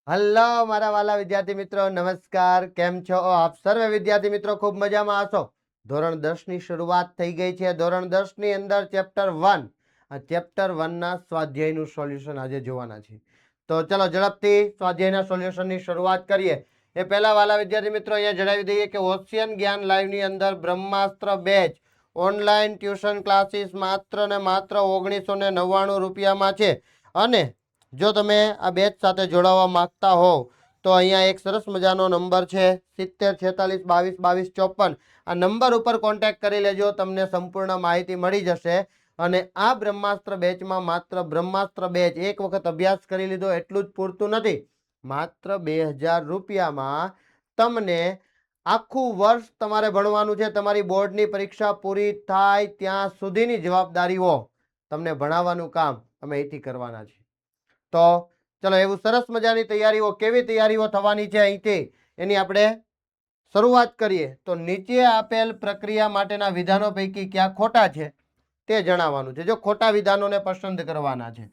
Hello મારા વાલા વિદ્યાર્થી મિત્રો, નમસ્કાર. કેમ છો આપ સર્વે વિદ્યાર્થી મિત્રો? ખૂબ મજામાં હશો. ધોરણ 10 ની શરૂઆત થઈ ગઈ છે. ધોરણ 10 ની અંદર ચેપ્ટર 1, આ ચેપ્ટર 1 ના સ્વાધ્યાયનું સોલ્યુશન આજે જોવાના છે. તો ચલો ઝડપથી સ્વાધ્યાયના સોલ્યુશનની શરૂઆત કરીએ. એ પહેલા વાલા વિદ્યાર્થી મિત્રો અહીંયા જણાવી દઈએ કે ઓશિયન જ્ઞાન લાઈવ ની અંદર બ્રહ્માસ્ત્ર બેચ ઓનલાઈન ટ્યુશન ક્લાસીસ માત્ર ને માત્ર 1999 રૂપિયામાં છે. અને જો તમે આ બેચ સાથે જોડાવા માંગતા હોવ તો અહીંયા એક સરસ મજાનો નંબર છે 7046222254. આ નંબર ઉપર કોન્ટેક્ટ કરી લેજો, તમને સંપૂર્ણ માહિતી મળી જશે. અને આ બ્રહ્માસ્ત્ર બેચમાં માત્ર બ્રહ્માસ્ત્ર બેચ એક વખત અભ્યાસ કરી લીધો એટલું જ પૂરતું નથી. માત્ર 2000 રૂપિયામાં તમને આખું વર્ષ તમારે ભણવાનું છે. તમારી બોર્ડની પરીક્ષા પૂરી થાય ત્યાં સુધીની જવાબદારીઓ તમને ભણાવવાનું કામ અમે અહીંથી કરવાના છીએ. તો ચલો એવું સરસ મજાની તૈયારીઓ, કેવી તૈયારીઓ થવાની છે અહીંથી એની આપણે શરૂઆત કરીએ. તો નીચે આપેલ પ્રક્રિયા માટેના વિધાનો પૈકી ક્યાં ખોટા છે તે જણાવવાનું છે. જો ખોટા વિધાનોને પસંદ કરવાના છે.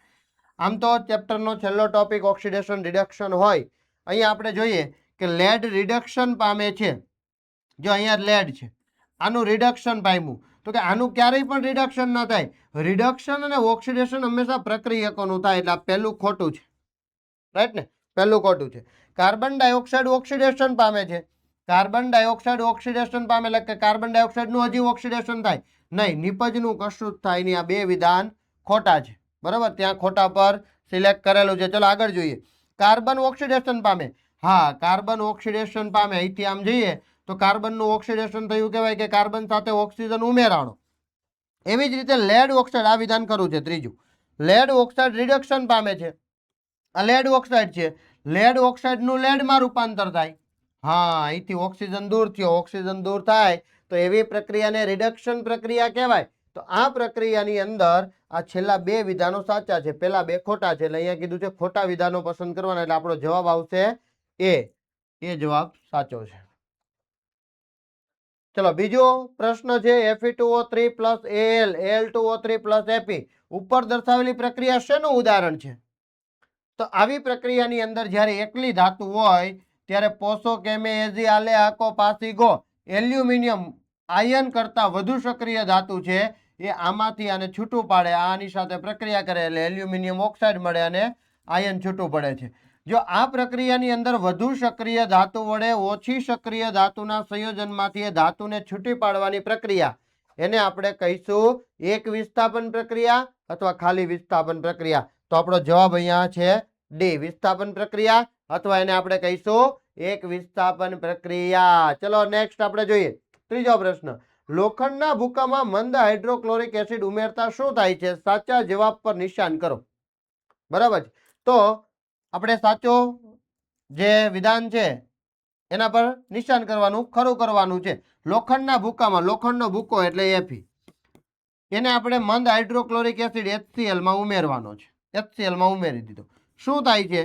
આમ તો ચેપ્ટરનો છેલ્લો ટોપિક ઓક્સિડેશન રિડક્શન હોય. અહીંયા આપણે જોઈએ કે લેડ રિડક્શન પામે છે. જો અહીંયા લેડ છે, આનું રિડક્શન પામ્યું, તો કે આનું ક્યારેય પણ રિડક્શન ન થાય. રિડક્શન અને ઓક્સિડેશન હંમેશા પ્રક્રિયકોનું થાય, એટલે આ પહેલું ખોટું છે. રાઈટ ને? પહેલું ખોટું છે. કાર્બન ડાયોક્સાઇડ ઓક્સિડેશન પામે છે. કાર્બન ડાયોક્સાઇડ ઓક્સિડેશન પામે એટલે કે કાર્બન ડાયોક્સાઇડનું હજી ઓક્સિડેશન થાય નહીં, નિપજનું કશું જ થાય નહીં. આ બે વિધાન ખોટા છે. બરાબર, ત્યાં ખોટા પર સિલેક્ટ કરેલું છે. ચલો આગળ જોઈએ. કાર્બન ઓક્સિડેશન પામે. હા, કાર્બન ઓક્સિડેશન પામે. અહીંથી આમ જઈએ તો કાર્બનનું ઓક્સિડેશન થયું કહેવાય કે કાર્બન સાથે ઓક્સિજન ઉમેરાણો. એવી જ રીતે લેડ ઓક્સાઇડ, આ વિધાન ખરું છે. ત્રીજું, લેડ ઓક્સાઇડ રિડક્શન પામે છે. આ લેડ ઓક્સાઇડ છે. લેડ ઓક્સાઇડનું લેડમાં રૂપાંતર થાય. હા, અહીંથી ઓક્સિજન દૂર થયો, ઓક્સિજન દૂર થાય તો એવી પ્રક્રિયાને રિડક્શન પ્રક્રિયા કહેવાય. તો આ પ્રક્રિયાની અંદર આ છેલ્લા બે વિધાનો સાચા છે, પેલા બે ખોટા છે. એટલે અહીંયા કીધું છે ખોટા વિધાનો પસંદ કરવાના, એટલે આપણો જવાબ આવશે એ જવાબ સાચો છે. ચલો બીજો પ્રશ્ન છે Fe2O3 plus Al, Al2O3 plus Fe. ઉપર દર્શાવેલી પ્રક્રિયા શેનું ઉદાહરણ છે? તો આવી પ્રક્રિયાની અંદર જ્યારે એકલી ધાતુ હોય ત્યારે પોસો કેમે એઝી આલે આકો પાસી ગો. એલ્યુમિનિયમ આયન કરતા વધુ સક્રિય ધાતુ છે, એ આમાંથી આને છૂટું પાડે, આની સાથે પ્રક્રિયા કરે એટલે એલ્યુમિનિયમ ઓક્સાઇડ મળે અને આયન છૂટું પડે છે. જો આ પ્રક્રિયાની અંદર વધુ સક્રિય ધાતુ વડે ઓછી સક્રિય ધાતુના સંયોજનમાંથી એ ધાતુને છૂટી પાડવાની પ્રક્રિયા, એને આપણે કહીશું એક વિસ્થાપન પ્રક્રિયા અથવા ખાલી વિસ્થાપન પ્રક્રિયા. તો આપણો જવાબ અહીંયા છે ડી, વિસ્થાપન પ્રક્રિયા, અથવા એને આપણે કહીશું એક વિસ્થાપન પ્રક્રિયા. ચલો નેક્સ્ટ આપણે જોઈએ ત્રીજો પ્રશ્ન. લોખંડના ભૂકામાં મંદ હાઇડ્રોક્લોરિક એસિડ ઉમેરતા શું થાય છે? સાચા જવાબ પર નિશાન કરો. બરાબર. તો આપણે સાચો જે વિધાન છે એના પર નિશાન કરવાનું, ખરું કરવાનું છે. લોખંડના ભૂકામાં, લોખંડનો ભૂકો એટલે Fe, એને આપણે મંદ હાઇડ્રોક્લોરિક એસિડ HCl માં ઉમેરવાનો છે. HCl માં ઉમેરી દીધો. શું થાય છે?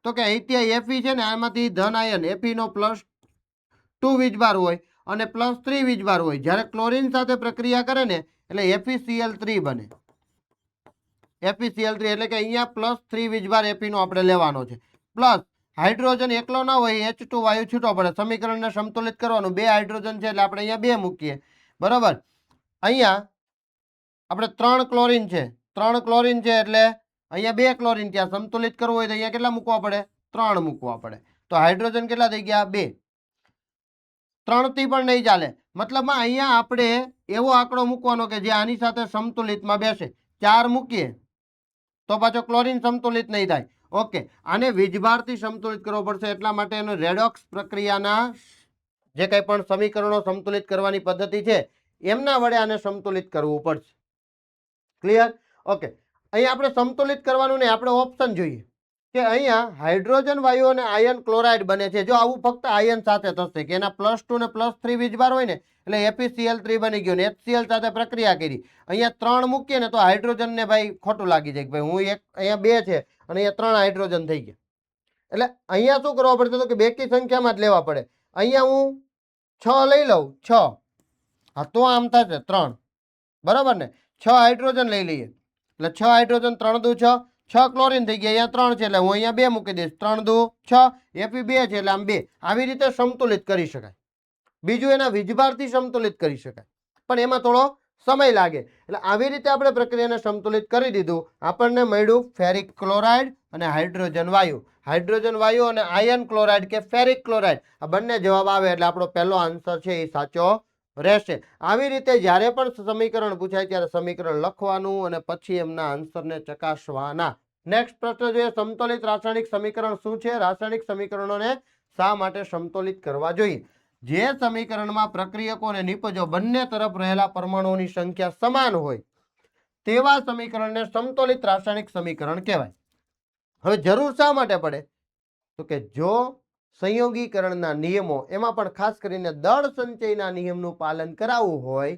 તો કે અહીંયા Fe છે ને, આમાંથી ધન આયન Fe નો +2 વીજભાર હોય અને +3 વીજભાર હોય. જ્યારે ક્લોરીન સાથે પ્રક્રિયા કરે ને એટલે FeCl3 બને. FeCl3 એટલે કે અહીંયા +3 વીજભાર Fe નો આપણે લેવાનો છે. પ્લસ હાઇડ્રોજન એકલો ના હોય, H2 વાયુ છૂટો પડે. સમીકરણને સંતુલિત કરવાનું. બે હાઇડ્રોજન છે એટલે આપણે અહીંયા બે મૂકીએ. બરાબર. અહીંયા આપણે 3 ક્લોરીન છે, 3 ક્લોરીન છે એટલે અહીંયા 2 ક્લોરીન. ત્યાં સંતુલિત કરવું હોય તો અહીંયા કેટલા મૂકવા પડે? 3 મૂકવા પડે. તો હાઇડ્રોજન કેટલા થઈ ગયા? 2. 3 થી પણ નહીં ચાલે. મતલબમાં અહીંયા આપણે એવો આંકડો મૂકવાનો કે જે આની સાથે સમતુલિતમાં બેસે. 4 મૂકીએ તો પાછો ક્લોરીન સમતુલિત નહીં થાય. ઓકે, આને વીજભારથી સમતુલિત કરવો પડશે. એટલા માટે એનો રેડોક્સ પ્રક્રિયાના જે કંઈ પણ સમીકરણો સંતુલિત કરવાની પદ્ધતિ છે એમના વડે આને સંતુલિત કરવું પડશે. ક્લિયર? ઓકે, અહીંયા આપણે સંતુલિત કરવાનું નહીં, આપણે ઓપ્શન જોઈએ કે અહીંયા હાઇડ્રોજન વાયુ અને આયન ક્લોરાઇડ બને છે. જો આવું ફક્ત આયન સાથે થશે કે એના +2 ને +3 વીજભાર હોય ને એટલે FeCl3 બની ગયો ને HCl સાથે પ્રક્રિયા કરી. અહીંયા 3 મૂકીએ ને તો હાઇડ્રોજન ને ભાઈ ખોટું લાગી જાય કે ભાઈ હું એક, અહીંયા 2 છે અને અહીંયા 3 હાઇડ્રોજન થઈ ગયા. એટલે અહીંયા શું કરવા પડશે? તો કે બેકી સંખ્યામાં જ લેવા પડે. અહીંયા હું 6 લઈ લઉં, 6, હા તો આમ થશે 3. બરાબર ને? 6 હાઇડ્રોજન લઈ લઈએ એટલે 6 હાઇડ્રોજન 3 દુ 6, છ ક્લોરીન થઈ ગયા, અહીંયા 3 છે એટલે હું અહીંયા 2 મૂકી દઈશ, 3 દુ 6, Fe 2 છે એટલે આમ 2. આવી રીતે સમતુલિત કરી શકાય. બીજું એના વીજભારથી સમતુલિત કરી શકાય, પણ એમાં થોડો સમય લાગે. એટલે આવી રીતે આપણે પ્રક્રિયાને સમતુલિત કરી દીધું. આપણને મળ્યું ફેરિક ક્લોરાઇડ અને હાઇડ્રોજન વાયુ. હાઇડ્રોજન વાયુ અને આયર્ન ક્લોરાઇડ કે ફેરિક ક્લોરાઇડ, આ બંને જવાબ આવે એટલે આપણો પહેલો આન્સર છે એ સાચો રહેશે. આવી રીતે જ્યારે પણ સમીકરણ પૂછાય ત્યારે સમીકરણ લખવાનું અને પછી એમના આન્સરને ચકાસવાના. નેક્સ્ટ પ્રશ્ન જોઈએ, સમતોલિત રાસાયણિક સમીકરણ શું છે? રાસાયણિક સમીકરણોને શા માટે સમતોલિત કરવા જોઈએ? જે સમીકરણમાં પ્રક્રિયકો અને નિપજો બંને તરફ રહેલા પરમાણુઓની સંખ્યા સમાન હોય તેવા સમીકરણને સમતોલિત રાસાયણિક સમીકરણ કહેવાય. હવે જરૂર શા માટે પડે? તો કે જો સંયોગીકરણના નિયમો, એમાં પણ ખાસ કરીને દળ સંચયના નિયમનું પાલન કરાવવું હોય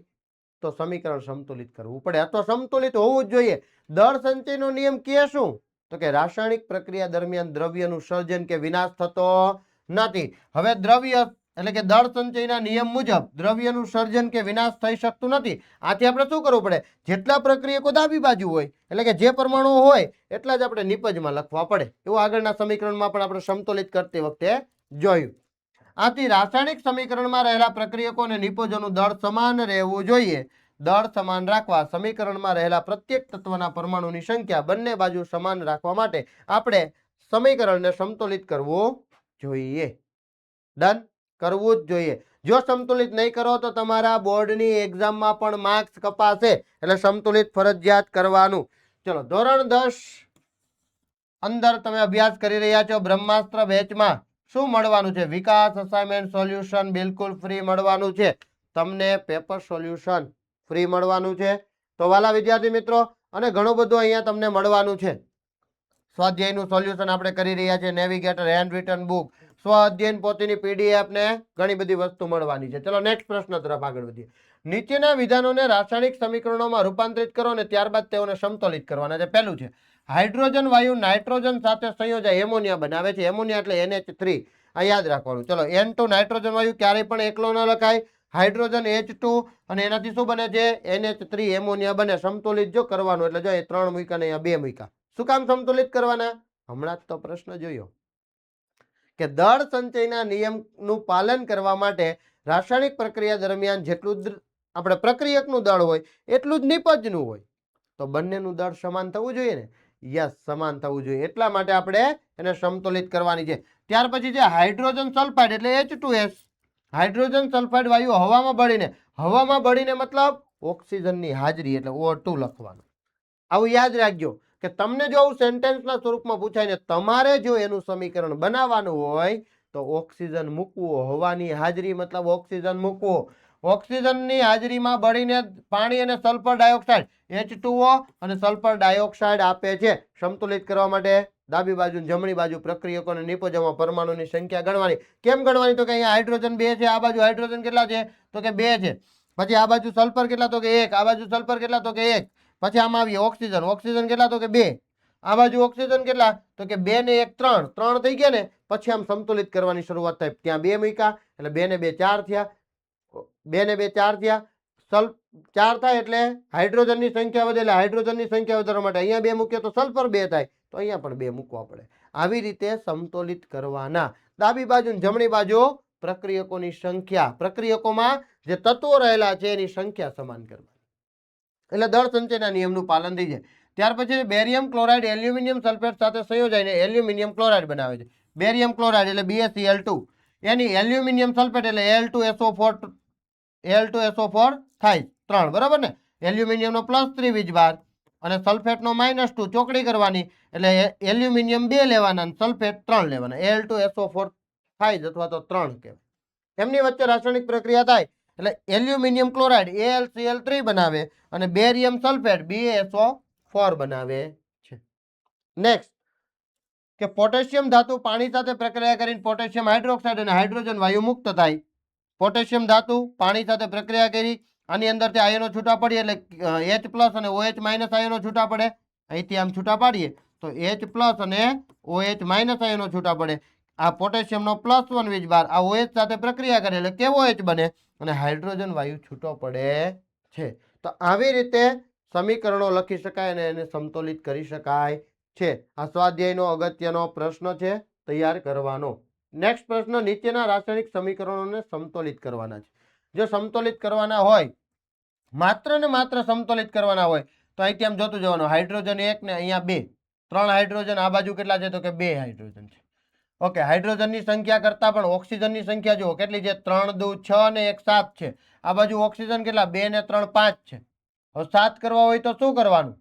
તો સમીકરણ સમતુલિત કરવું પડે, અથવા સમતુલિત હોવું જ જોઈએ. દળ સંચયનો નિયમ કે શું? તો કે રાસાયણિક પ્રક્રિયા દરમિયાન દ્રવ્યનું સર્જન કે વિનાશ થતો નથી. હવે દ્રવ્ય એટલે કે દળ સંચયના નિયમ મુજબ દ્રવ્યનું સર્જન કે વિનાશ થઈ શકતું નથી. આથી આપણે શું કરવું પડે? જેટલા પ્રક્રિયકો ડાબી બાજુ હોય એટલે કે જે પરમાણુઓ હોય એટલા જ આપણે નિપજમાં લખવા પડે. એવું આગળના સમીકરણમાં પણ આપણે સમતુલિત કરતી વખતે જોયું. આથી રાસાયણિક સમીકરણમાં રહેલા પ્રક્રિયકો અને નિપજોનું દળ સમાન રહેવું જોઈએ. દળ સમાન રાખવા સમીકરણમાં રહેલા પ્રત્યેક તત્વના પરમાણુની સંખ્યા બંને બાજુ સમાન રાખવા માટે આપણે સમીકરણને સમતુલિત કરવું જોઈએ. ડન, કરવું જ જોઈએ. જો સમતુલિત નહીં કરો તો તમારા બોર્ડની એક્ઝામમાં પણ માર્ક્સ કપાશે. એટલે સમતુલિત ફરજિયાત કરવાનું. ચલો, ધોરણ 10 અંદર તમે અભ્યાસ કરી રહ્યા છો. બ્રહ્માસ્ત્ર બેચમાં શું મળવાનું છે? વિકાસ અસાઇનમેન્ટ સોલ્યુશન બિલકુલ ફ્રી મળવાનું છે. તમને પેપર સોલ્યુશન ફ્રી મળવાનું છે. તો વાલા વિદ્યાર્થી મિત્રો, અને ઘણું બધું અહીંયા તમને મળવાનું છે. સ્વાધ્યાયનું સોલ્યુશન આપણે કરી રહ્યા છીએ, નેવિગેટર, હેન્ડ રિટન બુક, સ્વ અધ્યયન પોથીની PDF ને ઘણી બધી વસ્તુ મળવાની છે. ચલો નેક્સ્ટ પ્રશ્ન તરફ આગળ વધીએ. નીચેના વિધાનોને રાસાયણિક સમીકરણોમાં રૂપાંતરિત કરો અને ત્યારબાદ તેઓને સમતોલિત કરવાના છે. પહેલું છે, હાઇડ્રોજન વાયુ નાઇટ્રોજન સાથે સંયોજાય એમોનિયા બનાવે છે. એમોનિયા એટલે NH3. આ યાદ રાખવાનું. ચલો, N2 નાઇટ્રોજન વાયુ ક્યારેય પણ એકલો ન લખાય. હાઇડ્રોજન H2 અને એનાથી શું બને છે? NH3 એમોનિયા બને. સમતુલિત જો કરવાનું એટલે જો એ 3 મૂક્યા ને અહીંયા 2 મૂક્યા. શું કામ સમતુલિત કરવાના? હમણાં જ તો પ્રશ્ન જોયો કે દળ સંચયના નિયમનું પાલન કરવા માટે રાસાયણિક પ્રક્રિયા દરમિયાન જેટલું આપણે પ્રક્રિયકનું દળ હોય એટલું જ નિપજનું હોય. તો બંનેનું દળ સમાન થવું જોઈએ ને? યસ, સમાન થવું જોઈએ. એટલા માટે આપણે એને સમતુલિત કરવાની છે. ત્યાર પછી છે હાઇડ્રોજન સલ્ફાઇડ એટલે H2S. હાઇડ્રોજન સલ્ફાઇડ વાયુ હવામાં બળીને મતલબ ઓક્સિજનની હાજરી એટલે O2 લખવાનું. આવું યાદ રાખજો કે તમને જો આવું સેન્ટેન્સના સ્વરૂપમાં પૂછાય ને તમારે જો એનું સમીકરણ બનાવવાનું હોય તો ઓક્સિજન મૂકવો, હવાની હાજરી મતલબ ઓક્સિજન મૂકવો. ઓક્સિજનની હાજરીમાં બળીને પાણી અને સલ્ફર ડાયોક્સાઇડ H2O અને સલ્ફર ડાયોક્સાઇડ આપે છે. સમતુલિત કરવા માટે ડાબી બાજુ જમણી બાજુ પ્રક્રિયકો અને નિપજોમાં પરમાણુની સંખ્યા ગણવાની. કેમ ગણવાની? તો કે અહીંયા હાઇડ્રોજન 2 છે, આ બાજુ હાઇડ્રોજન કેટલા છે? તો કે 2 છે. પછી આ બાજુ સલ્ફર કેટલા? તો કે 1. આ બાજુ સલ્ફર કેટલા? તો કે 1. પછી આમાં આવીએ ઓક્સિજન. ઓક્સિજન કેટલા? તો કે 2. આ બાજુ ઓક્સિજન કેટલા? તો કે 2 ને 1 3. 3 થઈ ગયા ને પછી આમ સમતુલિત કરવાની શરૂઆત થાય. ત્યાં 2 મૂક્યા એટલે 2 ને 2 4 થયા. 2 ને 2 4 થયા. 4 થાય એટલે હાઇડ્રોજનની સંખ્યા વધે. એટલે હાઇડ્રોજનની સંખ્યા વધારવા માટે અહીંયા 2 મૂકીએ તો સલ્ફર 2 થાય. તો અહીંયા પણ 2 મૂકવા પડે. આવી રીતે સમતુલિત કરવાના. ડાબી બાજુ અને જમણી બાજુ પ્રક્રિયકોની સંખ્યા, પ્રક્રિયકોમાં જે તત્વો રહેલા છે એની સંખ્યા સમાન કરવાની. એટલે દળ સંચયના નિયમનું પાલન થઈ જાય. ત્યાર પછી બેરિયમ ક્લોરાઇડ એલ્યુમિનિયમ સલ્ફેટ સાથે સંયોજાઈને એલ્યુમિનિયમ ક્લોરાઇડ બનાવે છે. બેરિયમ ક્લોરાઇડ એટલે BaCl2. એની એલ્યુમિનિયમ સલ્ફેટ એટલે Al2SO4 થાય 3. બરાબર ને? એલ્યુમિનિયમનો +3 વીજભાર અને સલ્ફેટનો -2 ચોકડી કરવાની એટલે એલ્યુમિનિયમ 2 લેવાના અને સલ્ફેટ 3 લેવાના. Al2SO4 થાય અથવા તો 3 કહેવાય. એમની વચ્ચે રાસાયણિક પ્રક્રિયા થાય એટલે એલ્યુમિનિયમ ક્લોરાઇડ AlCl3 બનાવે અને બેરિયમ સલ્ફેટ BaSO4 બનાવે છે. નેક્સ્ટ કે પોટેશિયમ ધાતુ પાણી સાથે પ્રક્રિયા કરીને પોટેશિયમ હાઇડ્રોક્સાઇડ અને હાઇડ્રોજન વાયુ મુક્ત થાય. પોટેશિયમ ધાતુ પાણી સાથે પ્રક્રિયા કરી આની અંદરથી આયનો છૂટા પડીએ એટલે H+ અને OH- આયનો છૂટા પડે. અહીંથી આમ છૂટા પાડીએ તો H+ અને OH- આયનો છૂટા પડે. આ પોટેશિયમનો +1 વીજભાર આ OH સાથે પ્રક્રિયા કરે એટલે કેવો H બને અને હાઇડ્રોજન વાયુ છૂટો પડે છે. તો આવી રીતે સમીકરણો લખી શકાય અને એને સમતોલિત કરી શકાય છે. આ સ્વાધ્યાયનો અગત્યનો પ્રશ્ન છે, તૈયાર કરવાનો. નેક્સ્ટ પ્રશ્ન, નીચેના રાસાયણિક સમીકરણોને સમતોલિત કરવાના છે. જો સમતોલિત કરવાના હોય, માત્ર ને માત્ર સમતોલિત કરવાના હોય, તો અહીંથી આમ જોતું જવાનું, હાઇડ્રોજન 1 ને અહીંયા 2, 3 હાઇડ્રોજન, આ બાજુ કેટલા છે તો કે 2 હાઇડ્રોજન છે. ઓકે, હાઇડ્રોજનની સંખ્યા કરતા પણ ઓક્સિજનની સંખ્યા જુઓ કેટલી છે, 3 2 6 ને 1 7 છે. આ બાજુ ઓક્સિજન કેટલા, 2 ને 3 5 છે. હવે 7 કરવા હોય તો શું કરવાનું,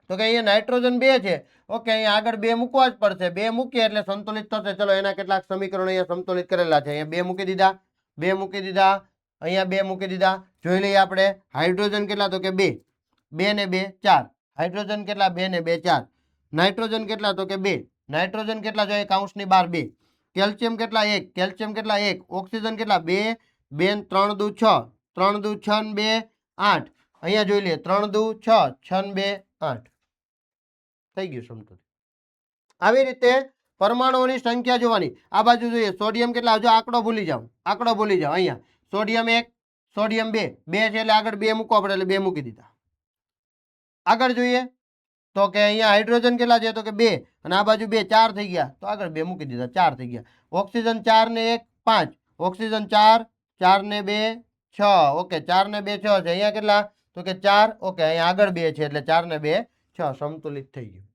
તો કે અહીંયા નાઇટ્રોજન 2 છે. ઓકે, અહીંયા આગળ 2 મૂકવા જ પડશે. 2 મૂકીએ એટલે સંતુલિત થશે. ચલો એના કેટલાક સમીકરણો અહીંયા સમતોલિત કરેલા છે. અહીંયા 2 મૂકી દીધા, 2 મૂકી દીધા, અહીંયા 2 મૂકી દીધા. જોઈ લઈએ આપણે, હાઇડ્રોજન કેટલા તો કે 2, 2 ને 2 4. હાઇડ્રોજન કેટલા, 2 ને 2 4. નાઇટ્રોજન કેટલા તો કે 2, નાઇટ્રોજન કેટલા જોઈએ કૌંસની બહાર 2. કેલ્શિયમ કેટલા 1, કેલ્શિયમ કેટલા 1. ઓક્સિજન કેટલા 2, 2 ને 3 દુ 6, 3 દુ 6 ને 2 8. અહીંયા જોઈ લઈએ, 3 દુ 6, 6 ને 2 8. થઈ ગયું સમતોલિત. આવી રીતે પરમાણુઓની સંખ્યા જોવાની. આ બાજુ જોઈએ, સોડિયમ કેટલા, જો આંકડો ભૂલી જાઓ, આંકડો ભૂલી જાઓ. અહીંયા સોડિયમ 1, સોડિયમ 2, 2 છે એટલે આગળ 2 મૂકવા પડે એટલે 2 મૂકી દીધા. આગળ જોઈએ તો કે અહીંયા હાઇડ્રોજન કેટલા છે તો કે 2, અને આ બાજુ 2 4 થઈ ગયા, તો આગળ 2 મૂકી દીધા, 4 થઈ ગયા. ઓક્સિજન 4 ને 1 5, ઓક્સિજન 4, 4 ને 2 6. ઓકે, 4 ને 2 6 છે. અહીંયા કેટલા તો કે 4. ઓકે, અહીંયા આગળ 2 છે એટલે 4 ને 2 6, સમતુલિત થઈ ગયું.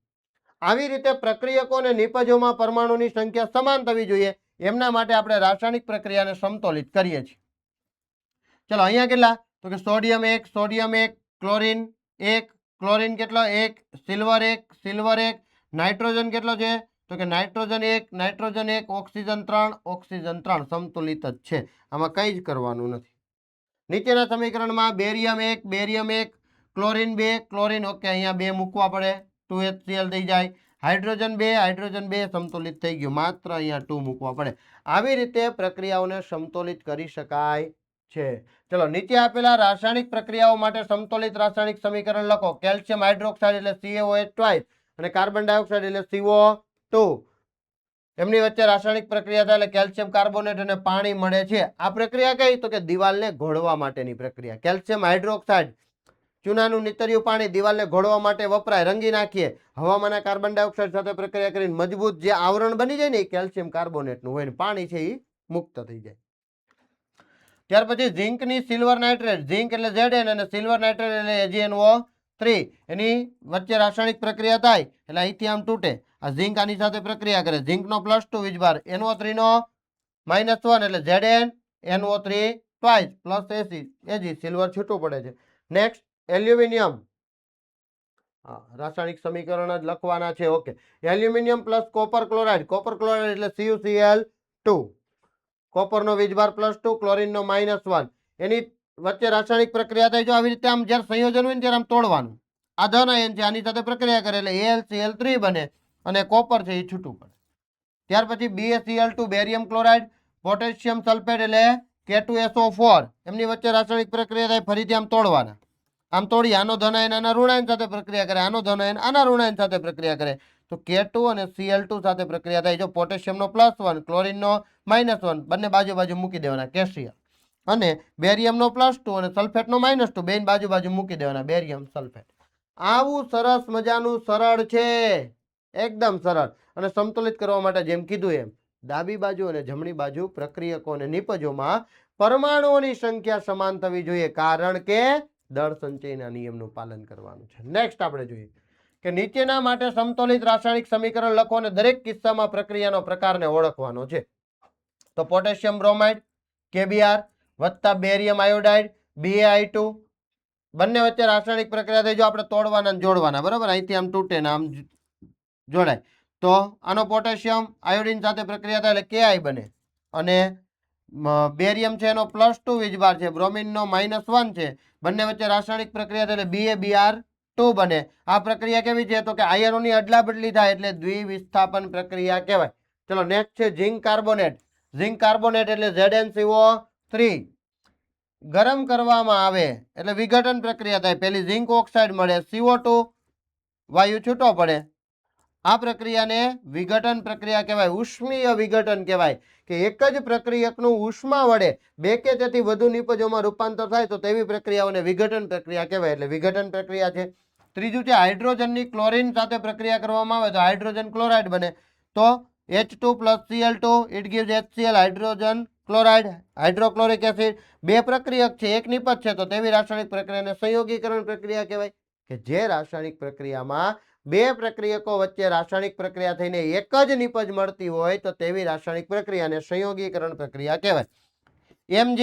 આવી રીતે પ્રક્રિયકો અને નિપજોમાં પરમાણુની સંખ્યા સમાન થવી જોઈએ, એમના માટે આપણે રાસાયણિક પ્રક્રિયાને સમતોલિત કરીએ છીએ. ચલો અહીંયા કેટલા તો કે સોડિયમ 1, સોડિયમ 1, ક્લોરીન 1, ક્લોરીન કેટલો 1, સિલ્વર 1, સિલ્વર 1. નાઇટ્રોજન કેટલો છે તો કે નાઇટ્રોજન 1, નાઇટ્રોજન 1, ઓક્સિજન 3, ઓક્સિજન 3, સમતુલિત જ છે. આમાં કંઈ જ કરવાનું નથી. નીચેના સમીકરણમાં barium 1, barium 1, chlorine 2, chlorine. Okay, અહીંયા 2 મૂકવા પડે, 2HCl થઈ જાય. હાઇડ્રોજન 2, હાઇડ્રોજન 2, સમતુલિત થઈ ગયું, માત્ર અહીંયા 2 મૂકવા પડે. આવી રીતે પ્રક્રિયાઓને સમતોલિત કરી શકાય છે. ચલો, નીચે આપેલા રાસાયણિક પ્રક્રિયાઓ માટે સમતોલિત રાસાયણિક સમીકરણ લખો. કેલ્શિયમ હાઇડ્રોક્સાઇડ એટલે CaOH ટ્વાઇસ, અને કાર્બન ડાયોક્સાઇડ એટલે CO2. એમની વચ્ચે રાસાયણિક પ્રક્રિયા થાય એટલે કેલ્શિયમ કાર્બોનેટ અને પાણી મળે છે. આ પ્રક્રિયા કઈ તો કે દિવાલને ઘોળવા માટેની પ્રક્રિયા. કેલ્શિયમ હાઇડ્રોક્સાઇડ, ચૂનાનું નીતર્યું પાણી દિવાલને ઘોળવા માટે વપરાય, રંગી નાખીએ. હવામાંના કાર્બન ડાયોક્સાઇડ સાથે પ્રક્રિયા કરીને મજબૂત જે આવરણ બની જાય ને એ કેલ્શિયમ કાર્બોનેટનું હોય ને પાણી છે એ મુક્ત થઈ જાય. ત્યાર પછી ઝીંકની સિલ્વર નાઇટ્રેટ, ઝીંક એટલે Zn અને સિલ્વર નાઇટ્રેટ એટલે AgNO3, એની વચ્ચે રાસાયણિક પ્રક્રિયા થાય એટલે અહીંથી આમ તૂટે. આ ઝીંક આની સાથે પ્રક્રિયા કરે, ઝીંકનો +2 વીજભાર, NO3 નો -1 એટલે ZnNO3 twice plus Ag, silver છૂટું પડે છે. નેક્સ્ટ એલ્યુમિનિયમ, રાસાયણિક સમીકરણ જ લખવાના છે. Okay, aluminium plus copper chloride, copper chloride એટલે CuCl2, કોપરનો વીજભાર +2, ક્લોરીનનો -1, એની વચ્ચે રાસાયણિક પ્રક્રિયા થાય. જો આવી રીતે આમ જ્યારે સંયોજન હોય ને ત્યારે આમ તોડવાનું. આ ધન આયન છે, આની સાથે પ્રક્રિયા કરે એટલે AlCl3 બને અને કોપર છે એ છૂટું પડે. ત્યાર પછી BaCl2, barium chloride, potassium sulphate એટલે K2SO4, એમની વચ્ચે રાસાયણિક પ્રક્રિયા થાય, ફરીથી આમ તોડવાના. આમ તોડી આનો ધન આયન આના ઋણાયન સાથે પ્રક્રિયા કરે, આનો ધન આયન આના ઋણાયન સાથે પ્રક્રિયા કરે, તો K2 અને Cl2 સાથે પ્રક્રિયા થાય. જો પોટેશિયમનો +1, ક્લોરીનનો -1, બંને બાજુ બાજુ મૂકી દેવાના કેશિયમ, અને બેરિયમનો +2 અને સલ્ફેટનો -2, બેન બાજુ બાજુ મૂકી દેવાના બેરિયમ સલ્ફેટ. આવું સરસ મજાનું સરળ છે, એકદમ સરળ. અને સમતુલિત કરવા માટે જેમ કીધું એમ ડાબી બાજુ અને જમણી બાજુ પ્રક્રિયકો અને નિપજોમાં પરમાણુઓની સંખ્યા સમાન થવી જોઈએ, કારણ કે દળ સંચયના નિયમનું પાલન કરવાનું છે. નેક્સ્ટ આપણે જોઈએ કે નીચેના માટે સમતોલિત રાસાયણિક સમીકરણ લખો અને દરેક કિસ્સામાં પ્રક્રિયાનો પ્રકારને ઓળખવાનો છે. તો પોટેશિયમ બ્રોમાઇડ KBr વત્તા બેરિયમ આયોડાઇડ BaI2, બંને વચ્ચે રાસાયણિક પ્રક્રિયા થઈ. જો આપણે તોડવાના અને જોડવાના, બરાબર, અહીંથી આમ તૂટે ને આમ જોડાય, તો આનો પોટેશિયમ આયોડિન સાથે પ્રક્રિયા થાય એટલે Ki બને, અને બેરિયમ છે એનો +2 વીજભાર છે, બ્રોમિનનો -1 છે, બંને વચ્ચે રાસાયણિક પ્રક્રિયા થાય એટલે BaBr2 બને. આ પ્રક્રિયા કેવી છે તો કે આયનોની અદલા બદલી થાય એટલે દ્વિવિસ્થાપન પ્રક્રિયા કહેવાય. ચલો, નેક્સ્ટ છે ઝિંક કાર્બોનેટ. ઝિંક કાર્બોનેટ એટલે ZnCO3, ગરમ કરવામાં આવે એટલે વિઘટન પ્રક્રિયા થાય, પેલી ઝિંક ઓક્સાઇડ મળે, CO2 વાયુ છૂટો પડે. આ પ્રક્રિયાને વિઘટન પ્રક્રિયા કહેવાય, ઉષ્મીય વિઘટન કહેવાય, કે એક જ પ્રક્રિયકનું ઉષ્મા વડે 2 કે તેથી વધુ નિપજોમાં રૂપાંતર થાય તો તેવી પ્રક્રિયાઓને વિઘટન પ્રક્રિયા કહેવાય, એટલે વિઘટન પ્રક્રિયા છે. ત્રીજું છે હાઇડ્રોજનની ક્લોરીન સાથે પ્રક્રિયા કરવામાં આવે તો હાઇડ્રોજન ક્લોરાઇડ બને તો H2 + Cl2 it gives HCl hydrogen chloride hydrochloric acid બે પ્રક્રિયક છે એક નિપજ છે તો તેવી રાસાયણિક પ્રક્રિયાને સંયોગીકરણ પ્રક્રિયા કહેવાય કે જે રાસાયણિક પ્રક્રિયામાં બે પ્રક્રિયકો વચ્ચે રાસાયણિક પ્રક્રિયા થઈને એક જ નિપજ મળતી હોય તો તેવી રાસાયણિક પ્રક્રિયાને સંયોગીકરણ પ્રક્રિયા કહેવાય Mg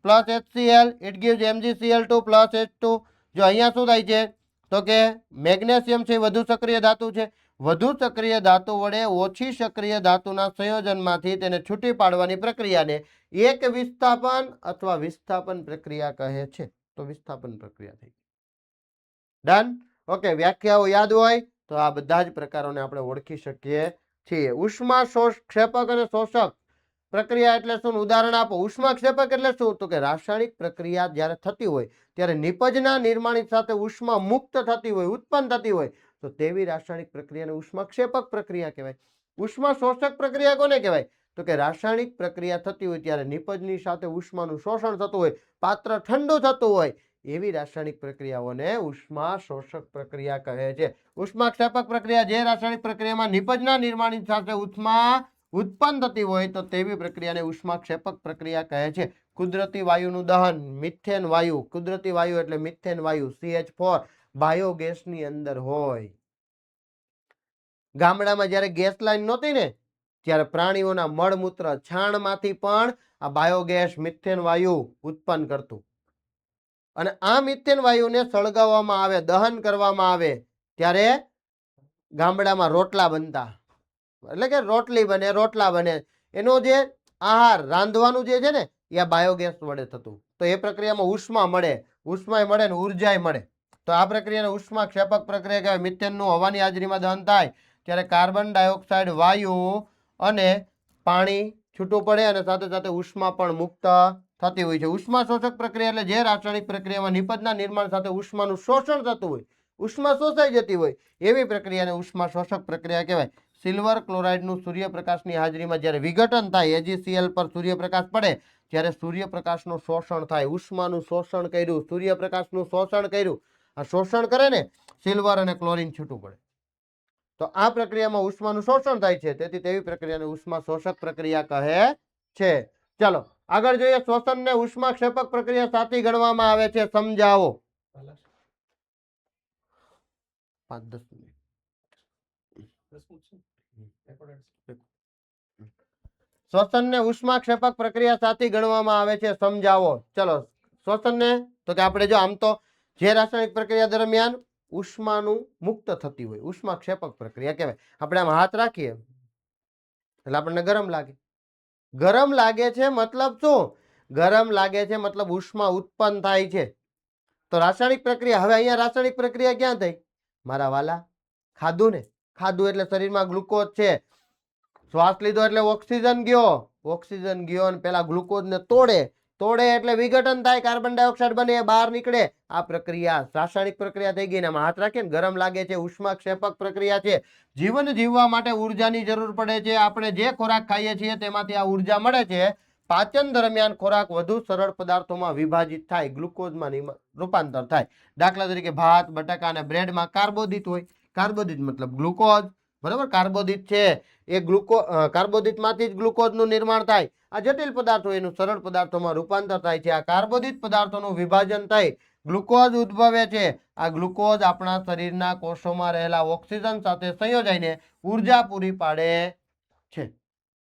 + HCl it gives MgCl2 + H2 જો અહીંયા શું થાય છે તો કે મેગ્નેશિયમ છે વધુ સક્રિય ધાતુ છે વધુ સક્રિય ધાતુ વડે ઓછી સક્રિય ધાતુના સંયોજનમાંથી તેને છૂટી પાડવાની પ્રક્રિયાને એક વિસ્થાપન અથવા વિસ્થાપન પ્રક્રિયા કહે છે તો વિસ્થાપન પ્રક્રિયા થઈ ડન ઓકે વ્યાખ્યાઓ યાદ હોય તો આ બધા જ પ્રકારોને આપણે ઓળખી શકીએ છીએ ઉષ્મા ક્ષેપક અને શોષક પ્રક્રિયા એટલે શું ઉદાહરણ આપો ઉષ્મા ક્ષેપક એટલે શું તો કે રાસાયણિક પ્રક્રિયા જ્યારે થતી હોય ત્યારે નિપજના નિર્માણિત સાથે ઉષ્મા મુક્ત થતી હોય ઉત્પન્ન થતી હોય તો તેવી રાસાયણિક પ્રક્રિયાને ઉષ્મા ક્ષેપક પ્રક્રિયા કહેવાય ઉષ્મા શોષક પ્રક્રિયા કોને કહેવાય તો કે રાસાયણિક પ્રક્રિયા થતી હોય ત્યારે નિપજની સાથે ઉષ્માનું શોષણ થતું હોય પાત્ર ઠંડુ થતું હોય એવી રાસાયણિક પ્રક્રિયાઓને ઉષ્મા શોષક પ્રક્રિયા કહે છે ઉષ્મા ક્ષેપક પ્રક્રિયા જે રાસાયણિક પ્રક્રિયામાં નિપજના નિર્માણિત સાથે ઉષ્મા ઉત્પન્ન થતી હોય તો તેવી પ્રક્રિયાને ઉષ્મા ક્ષેપક પ્રક્રિયા કહે છે કુદરતી વાયુનું દહન મિથેન વાયુ કુદરતી વાયુ એટલે મિથેન વાયુ CH4 બાયોગેસની અંદર હોય ગામડામાં જ્યારે ગેસ લાઈન નહોતી ને ત્યારે પ્રાણીઓના મળમૂત્ર છાણમાંથી પણ આ બાયોગેસ મિથેન વાયુ ઉત્પન્ન કરતું અને આ મિથેન વાયુને સળગાવવામાં આવે દહન કરવામાં આવે ત્યારે ગામડામાં રોટલા બનતા એટલે કે રોટલી બને રોટલા બને એનો જે આહાર રાંધવાનું જે છે ને એ બાયોગેસ વડે થતું તો એ પ્રક્રિયામાં ઉષ્મા મળે ને ઉર્જા મળે તો આ પ્રક્રિયાને ઉષ્મા ક્ષેપક પ્રક્રિયા કહેવાય મિથેનનું હવાની હાજરીમાં દહન થાય ત્યારે કાર્બન ડાયોક્સાઇડ વાયુ અને પાણી છૂટું પડે અને સાથે સાથે ઉષ્મા પણ મુક્ત થતી હોય છે ઉષ્મા શોષક પ્રક્રિયા એટલે જે રાસાયણિક પ્રક્રિયામાં નિપજના નિર્માણ સાથે ઉષ્માનું શોષણ થતું હોય ઉષ્મા શોષાઈ જતી હોય એવી પ્રક્રિયાને ઉષ્મા શોષક પ્રક્રિયા કહેવાય સિલ્વર ક્લોરાઇડનું સૂર્યપ્રકાશની હાજરીમાં જ્યારે વિઘટન થાય AgCl પર સૂર્યપ્રકાશ પડે ત્યારે સૂર્યપ્રકાશનું શોષણ થાય ઉષ્માનું શોષણ કર્યું સૂર્યપ્રકાશનું શોષણ કર્યું આ શોષણ કરે ને સિલ્વર અને ક્લોરીન છૂટું પડે તો આ પ્રક્રિયામાં ઉષ્માનું શોષણ થાય છે તેથી તેવી પ્રક્રિયાને ઉષ્મા શોષક પ્રક્રિયા કહે છે ચાલો આગળ જોઈએ શ્વસનને ઉષ્મા ક્ષેપક પ્રક્રિયા સાથે ગણવામાં આવે છે સમજાવો 5-10 મિનિટ શ્વસનને ઉષ્મા ક્ષેપક પ્રક્રિયા સાથે ગણવામાં આવે છે સમજાવો ચલો શ્વસનને તો કે આપણે જો આમ તો જે રાસાયણિક પ્રક્રિયા દરમિયાન ઉષ્માનું મુક્ત થતી હોય ઉષ્મા ક્ષેપક પ્રક્રિયા કહેવાય આપણે આમ હાથ રાખીએ એટલે આપણને ગરમ લાગે છે મતલબ શું ગરમ લાગે છે મતલબ ઉષ્મા ઉત્પન્ન થાય છે તો રાસાયણિક પ્રક્રિયા હવે અહીંયા રાસાયણિક પ્રક્રિયા ક્યાં થઈ મારા વાલા ખાધું એટલે શરીરમાં ગ્લુકોઝ છે શ્વાસ લીધો એટલે ઓક્સિજન ગયો અને પેલા ગ્લુકોઝ ને તોડે એટલે વિઘટન થાય કાર્બન ડાયોક્સાઇડ બને બહાર નીકળે આ પ્રક્રિયા રાસાયણિક પ્રક્રિયા થઈ ગઈ ને હાથ રાખીને ગરમ લાગે છે ઉષ્મા ક્ષેપક પ્રક્રિયા છે જીવન જીવવા માટે ઉર્જાની જરૂર પડે છે આપણે જે ખોરાક ખાઈએ છીએ તેમાંથી આ ઉર્જા મળે છે પાચન દરમિયાન ખોરાક વધુ સરળ પદાર્થોમાં વિભાજિત થાય ગ્લુકોઝમાં રૂપાંતર થાય દાખલા તરીકે ભાત બટાકા અને બ્રેડમાં કાર્બોદિત હોય કાર્બોદિત મતલબ ગ્લુકોઝ બરાબર કાર્બોદિત છે એ કાર્બોદિતમાંથી જ ગ્લુકોઝનું નિર્માણ થાય આ જટિલ પદાર્થો એનું સરળ પદાર્થોમાં રૂપાંતર થાય છે આ કાર્બોદિત પદાર્થોનું વિભાજન થઈ ગ્લુકોઝ ઉદ્ભવે છે આ ગ્લુકોઝ આપણા શરીરના કોષોમાં રહેલા ઓક્સિજન સાથે સંયોજાઈને ઉર્જા પૂરી પાડે છે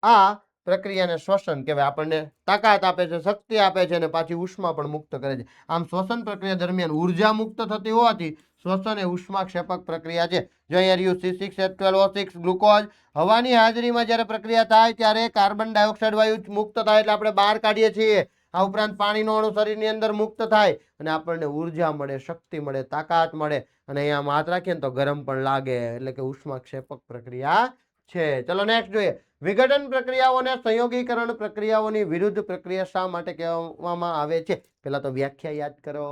આ પ્રક્રિયાને શ્વસન કહેવાય આપણને તાકાત આપે છે શક્તિ આપે છે અને પાછી ઉષ્મા પણ મુક્ત કરે છે આમ શ્વસન પ્રક્રિયા દરમિયાન ઉર્જા મુક્ત થતી હોવાથી શ્વસન એ ઉષ્મા ક્ષેપક પ્રક્રિયા છે જો અહીંયા રહ્યું C6H12O6 ગ્લુકોઝ હવાની હાજરીમાં જ્યારે પ્રક્રિયા થાય ત્યારે કાર્બન ડાયોક્સાઇડ વાયુ મુક્ત થાય એટલે આપણે બહાર કાઢીએ છીએ આ ઉપરાંત પાણીનો અણુ શરીરની અંદર મુક્ત થાય અને આપણને ઉર્જા મળે શક્તિ મળે તાકાત મળે અને અહીંયા હાથ રાખીએ તો ગરમ પણ લાગે એટલે કે ઉષ્મા ક્ષેપક પ્રક્રિયા છે ચલો નેક્સ્ટ જોઈએ વિઘટન પ્રક્રિયાઓને સંયોગીકરણ પ્રક્રિયાઓની વિરુદ્ધ પ્રક્રિયા શા માટે કહેવામાં આવે છે પહેલા તો વ્યાખ્યા યાદ કરો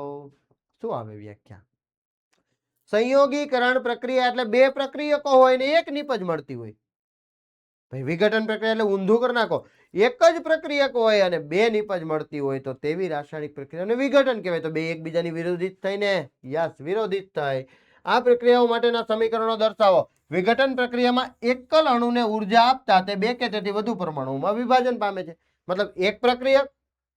શું આવે વ્યાખ્યા સંયોગીકરણ પ્રક્રિયા એટલે બે પ્રક્રિયકો હોય ને એક નિપજ મળતી હોય ભાઈ વિઘટન પ્રક્રિયા એટલે ઊંધું કરી નાખો એક જ પ્રક્રિયક હોય અને બે નિપજ મળતી હોય તો તેવી રાસાયણિક પ્રક્રિયાને વિઘટન કહેવાય તો બે એકબીજાની વિરોધિત થઈને યસ વિરોધિત થાય આ પ્રક્રિયાઓ માટેના સમીકરણો દર્શાવો. વિઘટન પ્રક્રિયામાં એકલ અણુને ઉર્જા આપતા તે બે કે તેથી વધુ પરમાણુઓમાં વિભાજન પામે છે. મતલબ એક પ્રક્રિયક,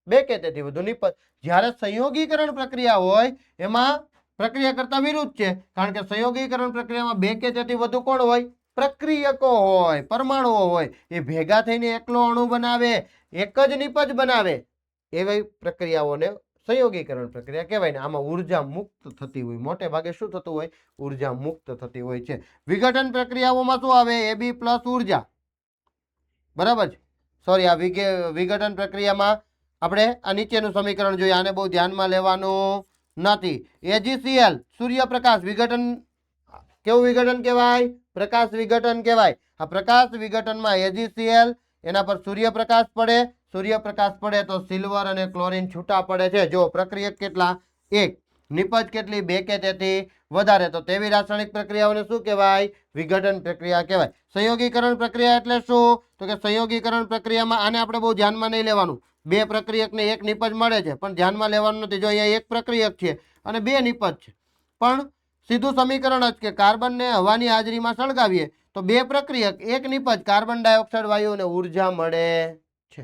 બે કે તેથી વધુ નિપજ. જ્યારે સંયોગીકરણ પ્રક્રિયા હોય એમાં પ્રક્રિયા કરતા વિરુદ્ધ છે, કારણ કે સંયોગીકરણ પ્રક્રિયામાં બે કે તેથી વધુ કોણ હોય? પ્રક્રિયકો હોય, પરમાણુઓ હોય. એ ભેગા થઈને એકલો અણુ બનાવે, એક જ નિપજ બનાવે. એવી પ્રક્રિયાઓને સંયોગીકરણ પ્રક્રિયા કહેવાય ને. આમાં ઉર્જા મુક્ત થતી હોય, મોટે ભાગે શું થતું હોય? ઉર્જા મુક્ત થતી હોય છે. વિઘટન પ્રક્રિયાઓમાં શું આવે? એબી પ્લસ ઉર્જા. બરાબર છે. સોરી, આ વિઘટન પ્રક્રિયામાં આપણે આ નીચેનું સમીકરણ જોઈએ. આને બહુ ધ્યાનમાં લેવાનું નથી. એજીસીએલ સૂર્યપ્રકાશ વિઘટન. કેવું વિઘટન કહેવાય? પ્રકાશ વિઘટન કહેવાય. આ પ્રકાશ વિઘટનમાં એજીસીએલ, એના પર સૂર્યપ્રકાશ પડે. સૂર્યપ્રકાશ પડે તો સિલ્વર અને ક્લોરીન છૂટા પડે છે. જો પ્રક્રિયક કેટલા? એક. નિપજ કેટલી? બે કે તેથી વધારે. તો તેવી રાસાયણિક પ્રક્રિયાઓને શું કહેવાય? વિઘટન પ્રક્રિયા કહેવાય. સંયોગીકરણ પ્રક્રિયા એટલે શું? તો કે સંયોગીકરણ પ્રક્રિયામાં આને આપણે બહુ ધ્યાનમાં નહીં લેવાનું. બે પ્રક્રિયકને એક નિપજ મળે છે, પણ ધ્યાનમાં લેવાનું નથી. જો અહીંયા એક પ્રક્રિયક છે અને બે નિપજ છે, પણ સીધું સમીકરણ જ કે કાર્બનને હવાની હાજરીમાં સળગાવીએ તો બે પ્રક્રિયક, એક નિપજ, કાર્બન ડાયોક્સાઇડ વાયુઓને ઉર્જા મળે છે.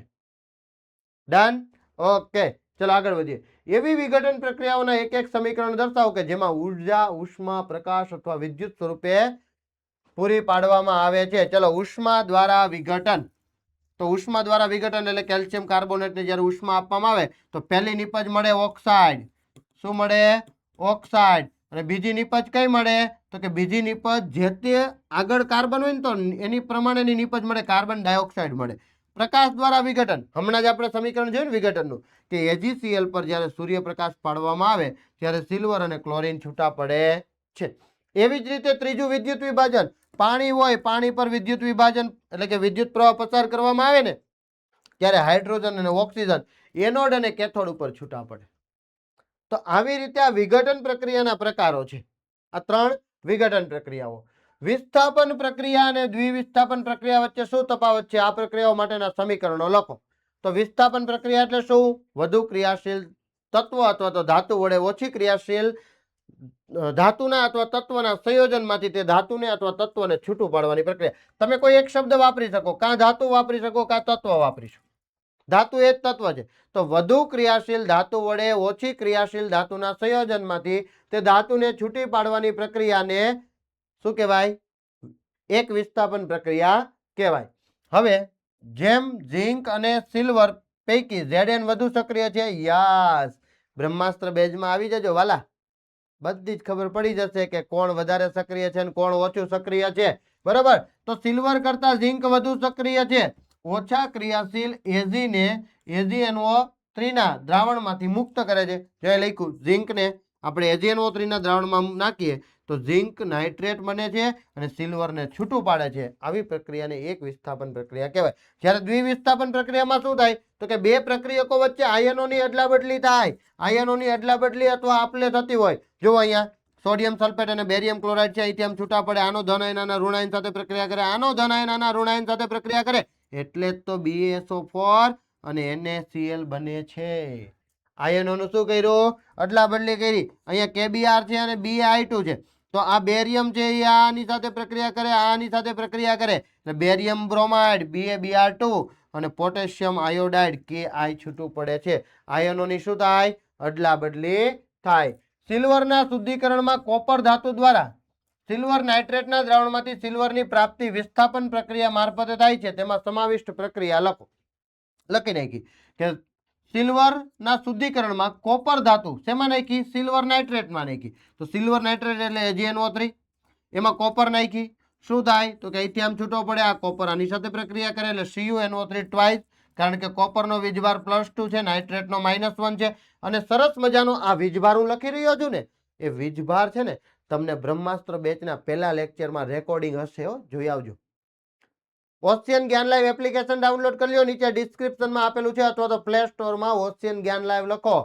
ડન? ઓકે, ચલો આગળ વધીએ. એવી વિઘટન પ્રક્રિયાઓના એક એક સમીકરણ દર્શાવો કે જેમાં ઉર્જા, ઉષ્મા, પ્રકાશ અથવા વિદ્યુત સ્વરૂપે પૂરી પાડવામાં આવે છે. ચલો, ઉષ્મા દ્વારા વિઘટન. તો ઉષ્મા દ્વારા વિઘટન એટલે કેલ્શિયમ કાર્બોનેટને જ્યારે ઉષ્મા આપવામાં આવે તો પહેલી નિપજ મળે ઓક્સાઇડ. શું મળે? ઓક્સાઇડ. અને બીજી નિપજ કઈ મળે? તો કે બીજી નિપજ જે તે આગળ કાર્બન હોય ને તો એની પ્રમાણેની નિપજ મળે, કાર્બન ડાયોક્સાઇડ મળે. પ્રકાશ દ્વારા વિઘટન, હમણાં જ આપણે સમીકરણ જોયું ને વિઘટનનું, કે એજીસીએલ પર જ્યારે સૂર્યપ્રકાશ પાડવામાં આવે ત્યારે સિલ્વર અને ક્લોરીન છૂટા પડે છે. એવી જ રીતે ત્રીજું વિદ્યુત વિભાજન. પાણી હોય, પાણી પર વિદ્યુત વિભાજન એટલે કે વિદ્યુત પ્રવાહ પસાર કરવામાં આવે ને ત્યારે હાઇડ્રોજન અને ઓક્સિજન એનોડ અને કેથોડ ઉપર છૂટા પડે. તો આવી રીતે આ વિઘટન પ્રક્રિયાના પ્રકારો છે. આ ત્રણ વિઘટન પ્રક્રિયાઓ. વિસ્થાપન પ્રક્રિયા અને દ્વિવિસ્થાપન પ્રક્રિયા વચ્ચે શું તફાવત છે? આ પ્રક્રિયાઓ માટેના સમીકરણો લખો. તો વિસ્થાપન પ્રક્રિયા એટલે શું? વધુ ક્રિયાશીલ તત્વ અથવા તો ધાતુ વડે ઓછી ક્રિયાશીલ ધાતુના અથવા તત્વના સંયોજનમાંથી તે ધાતુને અથવા તત્વને છૂટું પાડવાની પ્રક્રિયા. તમે કોઈ એક શબ્દ વાપરી શકો, કાં ધાતુ વાપરી શકો, કાં તત્વ વાપરી શકો. ધાતુ એ જ તત્વ છે. તો વધુ ક્રિયાશીલ ધાતુ વડે ઓછી ક્રિયાશીલ ધાતુના સંયોજનમાંથી તે ધાતુને છૂટી પાડવાની પ્રક્રિયાને શું કહેવાય? એક વિસ્થાપન પ્રક્રિયા કહેવાય. હવે જેમ ઝિંક અને સિલ્વર પૈકી Zn વધુ સક્રિય છે. યસ, બ્રહ્માસ્ત્ર બેઝમાં આવી જજો વાલા, બધી જ ખબર પડી જશે કે કોણ વધારે સક્રિય છે અને કોણ ઓછું સક્રિય છે. બરાબર? તો સિલ્વર કરતા ઝિંક વધુ સક્રિય છે. ઓછા ક્રિયાશીલ AgNO3 ના દ્રાવણમાંથી મુક્ત કરે છે. જે લખ્યું ઝિંકને આપણે AgNO3 ના દ્રાવણમાં નાખીએ તો ઝિંક નાઇટ્રેટ બને છે અને સિલ્વરને છૂટું પાડે છે. આવી પ્રક્રિયાને એક વિસ્થાપન પ્રક્રિયા કહેવાય. જ્યારે દ્વિવિસ્થાપન પ્રક્રિયામાં શું થાય? તો કે બે પ્રક્રિયકો વચ્ચે આયનોની અદલાબદલી થાય. આયનોની અદલાબદલી અથવા આપલે થતી હોય. જો અહીંયા સોડિયમ સલ્ફેટ અને બેરિયમ ક્લોરાઇડ છે, અહીંથી આમ છૂટા પડે. આનો ધન આયન આના ઋણ આયન સાથે પ્રક્રિયા કરે, આનો ધન આયન આના ઋણ આયન સાથે પ્રક્રિયા કરે, એટલે જ તો BaSO4 અને NaCl બને છે. આયનોનું શું કર્યું? અદલા બદલી કરી. અહીંયા KBr છે અને Bi2 છે. તો આ બેરિયમ છે એ આની સાથે પ્રક્રિયા કરે, આની સાથે પ્રક્રિયા કરે, એટલે બેરિયમ બ્રોમાઇડ BaBr2 અને પોટેશિયમ આયોડાઇડ Ki છૂટું પડે છે. આયનોની શું થાય? અદલા બદલી થાય. સિલ્વરના શુદ્ધિકરણમાં કોપર ધાતુ દ્વારા સિલ્વર નાઇટ્રેટના દ્રાવણમાંથી સિલ્વરની પ્રાપ્તિ વિસ્થાપન પ્રક્રિયા મારફતે થાય છે. તેમાં સમાવિષ્ટ પ્રક્રિયા લખો. લખી નાખી કે સિલ્વરના શુદ્ધિકરણમાં કોપર ધાતુ શેમાં નાખી? સિલ્વર નાઇટ્રેટમાં નાખી. તો સિલ્વર નાઇટ્રેટ એટલે AgNO3, એમાં કોપર નાખી. શું થાય? તો કે અહીંથી આમ છૂટો પડે, આ કોપર આની સાથે પ્રક્રિયા કરે એટલે CuNO3 ટ્વાઇસ, કારણ કે કોપરનો વીજભાર +2 છે, નાઇટ્રેટનો -1 છે. અને સરસ મજાનો આ વીજભાર હું લખી રહ્યો છું ને, એ વીજભાર છે ને તમને બ્રહ્માસ્ત્ર બેચના પહેલા લેક્ચરમાં રેકોર્ડિંગ હશે, જોઈ આવજો. ઓશિયન જ્ઞાન લાઈવ એપ્લિકેશન ડાઉનલોડ કરી લો, નીચે ડિસ્ક્રિપ્શનમાં આપેલું છે, અથવા તો પ્લે સ્ટોરમાં ઓશિયન જ્ઞાન લાઈવ લખો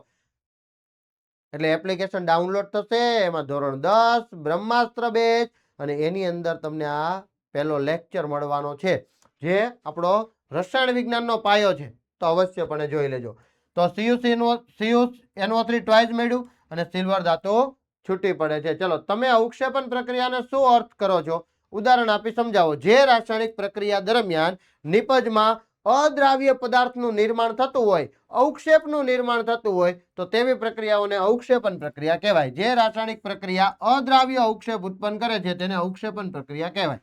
એટલે એપ્લિકેશન ડાઉનલોડ થશે. એમાં ધોરણ 10 બ્રહ્માસ્ત્ર બેચ અને એની અંદર તમને આ પહેલો લેક્ચર મળવાનો છે, જે આપણો રસાયણ વિજ્ઞાનનો પાયો છે. તો અવશ્યપણે જોઈ લેજો. તો CuNO3 ટ્વાઇસ મળ્યું અને સિલ્વર ધાતુ છૂટી પડે છે. ચલો તમે અવક્ષેપણ પ્રક્રિયાને શું અર્થ કરો છો? ઉદાહરણ આપી સમજાવો. જે રાસાયણિક પ્રક્રિયા દરમિયાન નિપજમાં અદ્રાવ્ય પદાર્થનું નિર્માણ થતું હોય, અવક્ષેપનું નિર્માણ થતું હોય તો તેવી પ્રક્રિયાઓને અવક્ષેપણ પ્રક્રિયા કહેવાય. જે રાસાયણિક પ્રક્રિયા અદ્રાવ્ય અવક્ષેપ ઉત્પન્ન કરે છે તેને અવક્ષેપણ પ્રક્રિયા કહેવાય.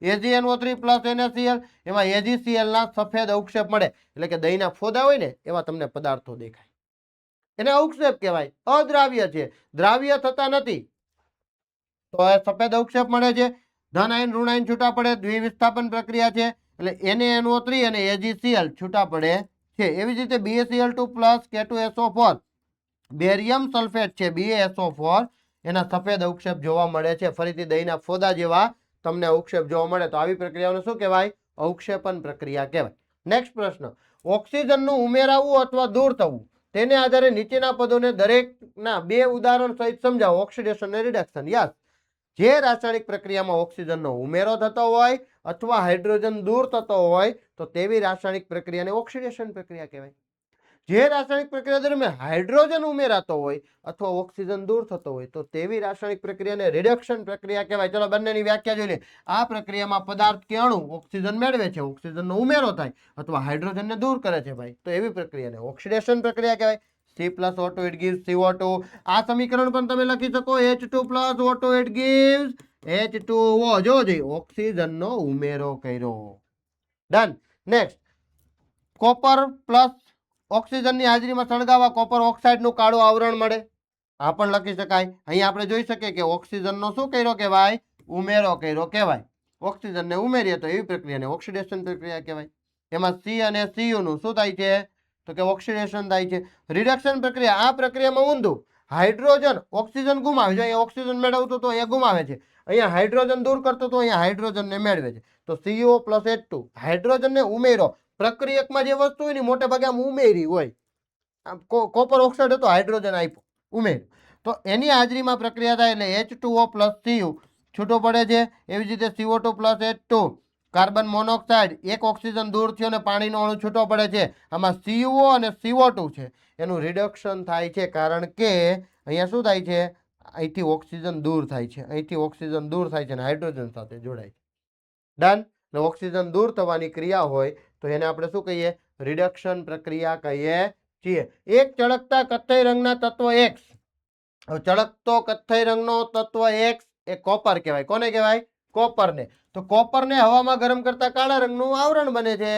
AgNO3 પ્લસ NaCl, એમાં AgCl ના સફેદ અવક્ષેપ મળે, એટલે કે દહીંના ફોદા હોય ને એવા તમને પદાર્થો દેખાય, એને અવક્ષેપ કહેવાય. અદ્રાવ્ય છે, દ્રાવ્ય થતા નથી, તો સફેદ અવક્ષેપ મળે છે. ધન આયન ઋણ આયન છૂટા પડે, દ્વિવિસ્થાપન પ્રક્રિયા છે, એટલે NaNO3 અને AgCl છૂટા પડે છે. એવી જ રીતે BaCl2 plus K2SO4, barium sulphate છે BaSO4, એના સફેદ અવક્ષેપ જોવા મળે છે. ફરીથી દહીંના ફોદા જેવા તમને અવક્ષેપ જોવા મળે, તો આવી પ્રક્રિયાઓને શું કહેવાય? અવક્ષેપણ પ્રક્રિયા કહેવાય. નેક્સ્ટ પ્રશ્ન, ઓક્સિજનનું ઉમેરાવું અથવા દૂર થવું, તેને આધારે નીચેના પદોને દરેકના 2 ઉદાહરણ સહિત સમજાવો. ઓક્સિડેશન અને રિડક્શન. યસ, જે રાસાયણિક પ્રક્રિયામાં ઓક્સિજનનો ઉમેરો થતો હોય અથવા હાઇડ્રોજન દૂર થતો હોય તો તેવી રાસાયણિક પ્રક્રિયાને ઓક્સિડેશન પ્રક્રિયા કહેવાય. જે રાસાયણિક પ્રક્રિયા દરમિયાન હાઇડ્રોજન ઉમેરાતો હોય અથવા ઓક્સિજન દૂર થતો હોય તો તેવી રાસાયણિક પ્રક્રિયાને રિડક્શન પ્રક્રિયા કહેવાય. ચલો બંનેની વ્યાખ્યા જોઈ લે. આ પ્રક્રિયામાં પદાર્થ કે અણુ ઓક્સિજન મેળવે છે, ઓક્સિજનનો ઉમેરો થાય અથવા હાઇડ્રોજનને દૂર કરે છે ભાઈ, તો એવી પ્રક્રિયાને ઓક્સિડેશન પ્રક્રિયા કહેવાય. C+O2 it gives CO2. આ સમીકરણ પણ તમે લખી શકો. H2+O2 it gives H2O. જોજે ઓક્સિજનનો ઉમેરો કર્યો. ડન. નેક્સ્ટ, કોપર પ્લસ ઓક્સિજનની હાજરીમાં સળગાવવા કોપર ઓક્સાઇડનું કાળું આવરણ મળે. આ પણ લખી શકાય. અહીં આપણે જોઈ શકીએ કે ઓક્સિજનનો શું કર્યો કહેવાય? ઉમેરો કર્યો કહેવાય. ઓક્સિજનને ઉમેરીએ તો એવી પ્રક્રિયાને ઓક્સિડેશન પ્રક્રિયા કહેવાય. એમાં C અને Cu નું શું થાય છે? તો કે ઓક્સિડેશન થાય છે. રિડક્શન પ્રક્રિયા, આ પ્રક્રિયામાં ઊંધું, હાઇડ્રોજન ઓક્સિજન ગુમાવે છે. અહીંયા ઓક્સિજન મેળવતો તો અહીંયા ગુમાવે છે, અહીંયા હાઇડ્રોજન દૂર કરતો તો અહીંયા હાઇડ્રોજનને મેળવે છે. તો CO પ્લસ H2, હાઇડ્રોજનને ઉમેરો. પ્રક્રિયકમાં જે વસ્તુ હોય ને મોટે ભાગે આમ ઉમેરી હોય. કોપર ઓક્સાઇડ હતો, હાઇડ્રોજન આપ્યો, ઉમેર, તો એની હાજરીમાં પ્રક્રિયા થાય એટલે H2O પ્લસ Cu છૂટો પડે છે. એવી જ રીતે CO2 plus H2, carbon monoxide, એક ઓક્સિજન દૂર થયો અને પાણીનો અણુ છૂટો પડે છે. આમાં CO અને CO2 છે એનું રિડક્શન થાય છે, કારણ કે અહીંયા શું થાય છે? અહીંથી ઓક્સિજન દૂર થાય છે, અહીંથી ઓક્સિજન દૂર થાય છે અને હાઇડ્રોજન સાથે જોડાય છે. ડન. ઓક્સિજન દૂર થવાની ક્રિયા હોય તો એને આપણે શું કહીએ? રિડક્શન પ્રક્રિયા કહીએ છીએ. એક ચળકતા કથ્થઈ રંગના તત્વ X, ચળકતો કથ્થઈ રંગનો તત્વ X એ કોપર કહેવાય. કોને કહેવાય? કોપરને. તો કોપરને હવામાં ગરમ કરતા કાળા રંગનું આવરણ બને છે.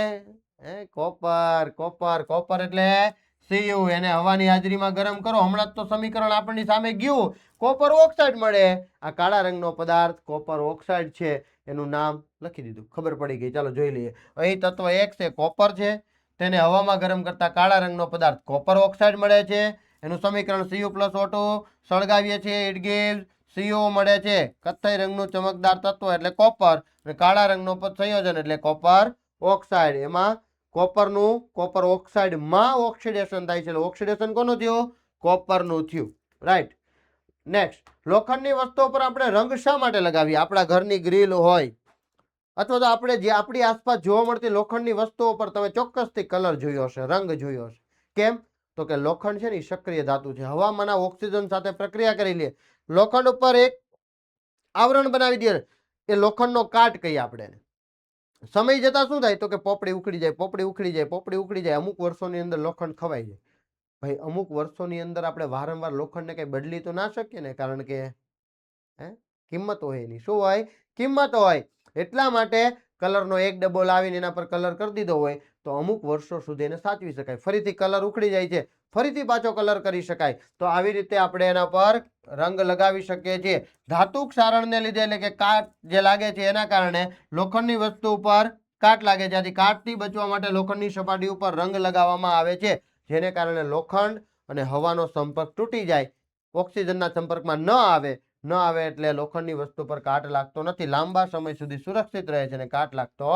કોપર કોપર કોપર એટલે Cu, એને હવાની હાજરીમાં ગરમ કરો, હમણાં જ તો સમીકરણ આપણી સામે ગયું, કોપર ઓક્સાઇડ મળે. આ કાળા રંગનો પદાર્થ કોપર ઓક્સાઇડ છે, એનું નામ લખી દીધું, ખબર પડી ગઈ. ચાલો જોઈ લઈએ. અહીં તત્વ X એ કોપર છે, તેને હવામાં ગરમ કરતા કાળા રંગનો પદાર્થ કોપર ઓક્સાઇડ મળે છે. એનું સમીકરણ Cu+O2 સળગાવીએ છીએ, ઇટ gives CO મળે છે. કથ્થઈ રંગનું ચમકદાર તત્વ એટલે કોપર, અને કાળા રંગનો સંયોજન એટલે કોપર ઓક્સાઇડ. એમાં કોપરનું કોપર ઓક્સાઇડમાં ઓક્સિડેશન થાય છે. ઓક્સિડેશન કોનું થયું? કોપરનું થયું. રાઈટ. નેક્સ્ટ, લોખંડની વસ્તુઓ પર આપણે રંગ શા માટે લગાવીએ? આપણા ઘરની ગ્રીલ હોય અથવા તો આપણે જે આપણી આસપાસ જોવા મળતી લોખંડની વસ્તુઓ પર તમે ચોક્કસથી કલર જોયો હશે, રંગ જોયો હશે. કેમ? તો કે લોખંડ છે ને એ સક્રિય ધાતુ છે, હવામાંના ઓક્સિજન સાથે પ્રક્રિયા કરી લે, લોખંડ ઉપર એક આવરણ બનાવી દે, એ લોખંડનો કાટ કહીએ આપણે. સમય જતા શું થાય? તો કે પોપડી ઉખડી જાય, પોપડી ઉખડી જાય, પોપડી ઉખડી જાય. અમુક વર્ષોની અંદર લોખંડ ખવાઈ જાય. ભાઈ અમુક વર્ષોની અંદર આપણે વારંવાર લોખંડને કઈ બદલી તો ના શકીએ ને, કારણ કે કિંમત હોય એની. શું હોય? કિંમત હોય. એટલા માટે કલરનો એક ડબ્બો લાવીને એના પર કલર કરી દીધો હોય તો અમુક વર્ષો સુધી એને સાચવી શકાય. ફરીથી કલર ઉખડી જાય છે, ફરીથી પાછો કલર કરી શકાય. તો આવી રીતે આપણે એના પર રંગ લગાવી શકીએ છીએ. ધાતુક ક્ષારણને લીધે, એટલે કે કાટ જે લાગે છે એના કારણે લોખંડની વસ્તુ ઉપર કાટ લાગે છે. આથી કાટથી બચવા માટે લોખંડની સપાટી ઉપર રંગ લગાવવામાં આવે છે, જેને કારણે લોખંડ અને હવાનો સંપર્ક તૂટી જાય, ઓક્સિજનના સંપર્કમાં ન આવે એટલે લોખંડની વસ્તુ પર કાટ લાગતો નથી, લાંબા સમય સુધી સુરક્ષિત રહે છે અને કાટ લાગતો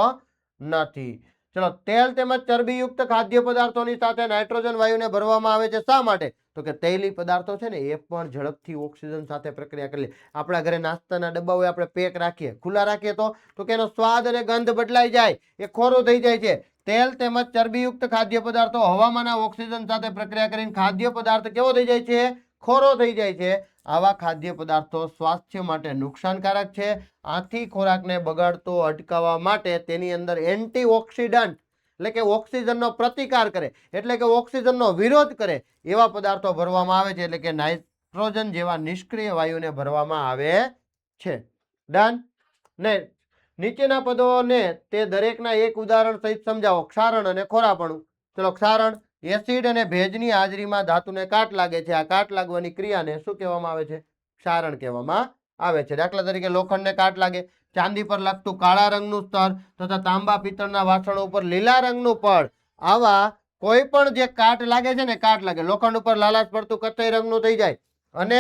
નથી. ચલો, તેલ તેમજ ચરબીયુક્ત ખાદ્ય પદાર્થોની સાથે નાઇટ્રોજન વાયુને ભરવામાં આવે છે. શા માટે? તો કે તૈલી પદાર્થો છે ને એ પણ ઝડપથી ઓક્સિજન સાથે પ્રક્રિયા કરી લે. આપણા ઘરે નાસ્તાના ડબ્બા હોય, આપણે પેક રાખીએ, ખુલ્લા રાખીએ તો કે એનો સ્વાદ અને ગંધ બદલાઈ જાય, એ ખોરો થઈ જાય છે. તેલ તેમજ ચરબીયુક્ત ખાદ્ય પદાર્થો હવામાંના ઓક્સિજન સાથે પ્રક્રિયા કરીને ખાદ્ય પદાર્થ કેવો થઈ જાય છે? ખોરો થઈ જાય છે. આવા ખાદ્ય પદાર્થો સ્વાસ્થ્ય માટે નુકસાનકારક છે. આથી ખોરાકને બગાડતો અટકાવવા માટે તેની અંદર એન્ટીઓક્સિડન્ટ એટલે કે ઓક્સિજનનો પ્રતિકાર કરે એટલે કે ઓક્સિજનનો વિરોધ કરે એવા પદાર્થો ભરવામાં આવે છે, એટલે કે નાઇટ્રોજન જેવા નિષ્ક્રિય વાયુને ભરવામાં આવે છે. ડન ને નીચેના પદોને તે દરેકના એક ઉદાહરણ સહિત સમજાવો. ક્ષારણ અને ખોરાપણું. ચલો, ક્ષારણ એસિડ અને ભેજની હાજરીમાં ધાતુને કાટ લાગે છે. આ કાટ લાગવાની ક્રિયાને શું કહેવામાં આવે છે? ક્ષારણ કહેવામાં આવે છે. દાખલા તરીકે લોખંડને કાટ લાગે, ચાંદી પર લાગતું કાળા રંગનું સ્તર તથા તાંબા પિત્તળના વાસણો ઉપર લીલા રંગનું પડ, આવા કોઈ પણ જે કાટ લાગે છે ને, કાટ લાગે, લોખંડ ઉપર લાલાશ પડતું કથ્થઈ રંગનું થઈ જાય અને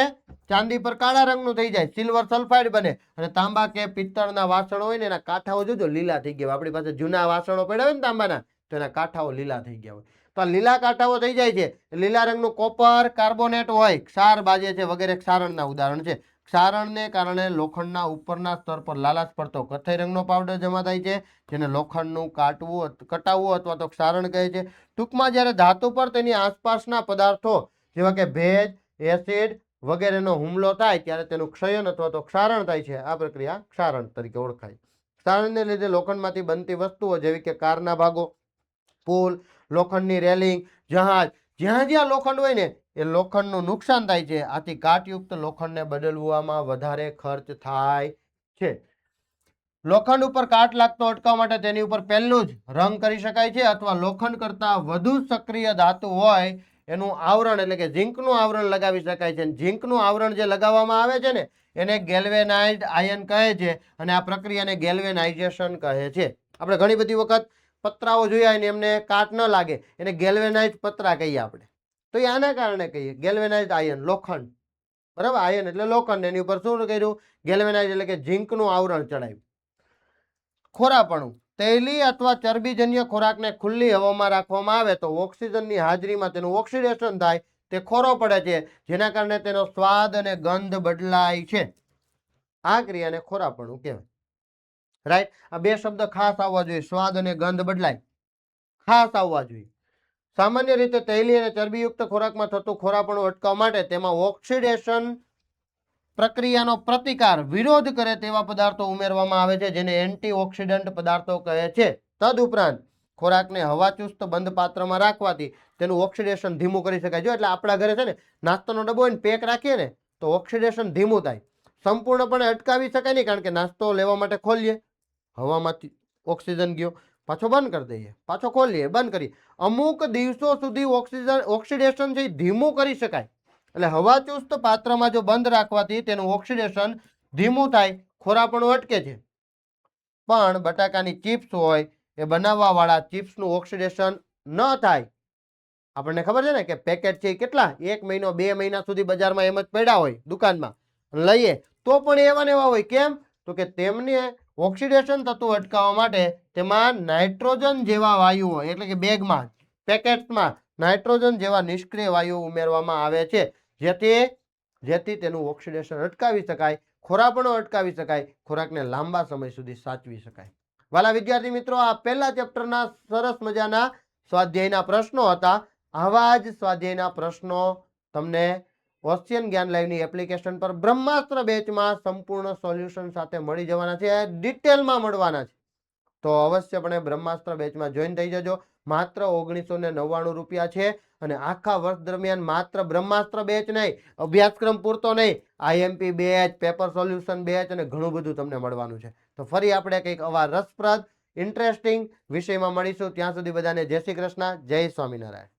ચાંદી પર કાળા રંગનું થઈ જાય, સિલ્વર સલ્ફાઇડ બને, અને તાંબા કે પિત્તળના વાસણો હોય ને એના કાંઠાઓ જોજો લીલા થઈ ગયા. આપણી પાસે જૂના વાસણો પડ્યા હોય ને તાંબાના, તો એના કાંઠાઓ લીલા થઈ ગયા હોય. તો આ લીલા કાંઠાઓ થઈ જાય છે. લીલા રંગનું કોપર કાર્બોનેટ હોય, ક્ષાર બાજે છે વગેરે ક્ષારણના ઉદાહરણ છે. ક્ષારણને કારણે લોખંડના ઉપરના સ્તર પર લાલાશ પડતો કથ્થઈ રંગનો પાવડર જમા થાય છે, જેને લોખંડનું કટાવવું અથવા તો ક્ષારણ કહે છે. ટૂંકમાં જ્યારે ધાતુ પર તેની આસપાસના પદાર્થો જેવા કે ભેજ, એસિડ વગેરેનો હુમલો થાય ત્યારે તેનું ક્ષયન અથવા તો ક્ષારણ થાય છે. આ પ્રક્રિયા ક્ષારણ તરીકે ઓળખાય. ક્ષારણને લીધે લોખંડમાંથી બનતી વસ્તુઓ જેવી કે કારના ભાગો, પુલ, લોખંડની રેલિંગ, જહાજ, જ્યાં જ્યાં લોખંડ હોય ને એ લોખંડનું નુકસાન થાય છે. આથી કાટયુક્ત લોખંડને બદલવામાં વધારે ખર્ચ થાય છે. લોખંડ ઉપર કાટ લાગતો અટકાવવા માટે તેની ઉપર પહેલું જ રંગ કરી શકાય છે, અથવા લોખંડ કરતાં વધુ સક્રિય ધાતુ હોય એનું આવરણ એટલે કે ઝીંકનું આવરણ લગાવી શકાય છે. ઝીંકનું આવરણ જે લગાવવામાં આવે છે ને એને ગેલ્વેનાઇઝ્ડ આયન કહે છે, અને આ પ્રક્રિયાને ગેલ્વેનાઇઝેશન કહે છે. આપણે ઘણી બધી વખત પતરાઓ જોયા ને એમને કાટ ન લાગે એને ગેલ્વેનાઇઝ્ડ પતરા કહીએ આપણે. તો એ આના કારણે કહીએ ગેલ્વેનાઇઝ્ડ આયન, લોખંડ, બરાબર. આયન એટલે લોખંડ, એની ઉપર શું કર્યું? ગેલ્વેનાઇઝ એટલે કે ઝીંકનું આવરણ ચડાવ્યું. ખોરાપણું. તેલી અથવા ચરબીજન્ય ખોરાકને ખુલ્લી હવામાં રાખવામાં આવે તો ઓક્સિજનની હાજરીમાં તેનું ઓક્સિડેશન થાય, તે ખોરો પડે છે, જેના કારણે તેનો સ્વાદ અને ગંધ બદલાય છે. આ ક્રિયાને ખોરાપણું કહેવાય. રાઈટ. આ બે શબ્દ ખાસ આવવા જોઈએ, સ્વાદ અને ગંધ બદલાય, ખાસ આવવા જોઈએ. સામાન્ય રીતે તેલી અને ચરબીયુક્ત ખોરાકમાં થતું ખોરાપણું અટકાવવા માટે તેમાં ઓક્સિડેશન પ્રક્રિયાનો પ્રતિકાર વિરોધ કરે તેવા પદાર્થો ઉમેરવામાં આવે છે, જેને એન્ટીઓક્સિડન્ટ પદાર્થો કહે છે. તદુપરાંત ખોરાકને હવાચુસ્ત બંધ પાત્રમાં રાખવાથી તેનું ઓક્સિડેશન ધીમું કરી શકાય. જો એટલે આપણા ઘરે છે ને નાસ્તાનો ડબ્બો હોય ને પેક રાખીએ ને તો ઓક્સિડેશન ધીમું થાય. સંપૂર્ણપણે અટકાવી શકાય નહીં, કારણ કે નાસ્તો લેવા માટે ખોલીએ, હવામાંથી ઓક્સિજન ગયો, પાછો બંધ કરી દઈએ, પાછો ખોલીએ, બંધ કરીએ. અમુક દિવસો સુધી ઓક્સિડેશન છે ધીમું કરી શકાય. એટલે હવાચુસ્ત પાત્રમાં જો બંધ રાખવાથી તેનું ઓક્સિડેશન ધીમું થાય, ખોરાપણું અટકે છે. પણ બટાકાની ચિપ્સ હોય એ બનાવવા વાળા ચિપ્સનું ઓક્સિડેશન ન થાય. આપણને ખબર છે ને કે પેકેટ છે કેટલા 1 મહિનો 2 મહિના સુધી બજારમાં એમ જ પડ્યા હોય દુકાનમાં, લઈએ તો પણ એવા ને એવા હોય. કેમ? તો કે તેમને ઓક્સિડેશન થતું અટકાવવા માટે તેમાં નાઇટ્રોજન જેવા વાયુઓ એટલે કે બેગમાં, પેકેટ્સમાં નાઇટ્રોજન જેવા નિષ્ક્રિય વાયુઓ ઉમેરવામાં આવે છે, જેથી તેનું ઓક્સિડેશન અટકાવી શકાય, ખોરાપણું અટકાવી શકાય, ખોરાકને લાંબા સમય સુધી સાચવી શકાય. વાલા વિદ્યાર્થી મિત્રો, આ પહેલા ચેપ્ટરના સરસ મજાના સ્વાધ્યાયના પ્રશ્નો હતા. આવા જ સ્વાધ્યાયના પ્રશ્નો તમને ઓશિયન જ્ઞાન લાઈવની એપ્લિકેશન પર બ્રહ્માસ્ત્ર બેચમાં સંપૂર્ણ સોલ્યુશન સાથે મળી જવાના છે, ડિટેલમાં મળવાના છે. તો અવશ્યપણે બ્રહ્માસ્ત્ર બેચમાં જોઈન થઈ જજો. માત્ર 1999 રૂપિયા છે, અને આખા વર્ષ દરમિયાન માત્ર બ્રહ્માસ્ત્ર બેચ નહીં, અભ્યાસક્રમ પૂરતો નહીં, IMP batch, paper solution batch અને ઘણું બધું તમને મળવાનું છે. તો ફરી આપણે કંઈક આવા રસપ્રદ ઇન્ટરેસ્ટિંગ વિષયમાં મળીશું. ત્યાં સુધી બધાને જય શ્રી કૃષ્ણ, જય સ્વામિનારાયણ.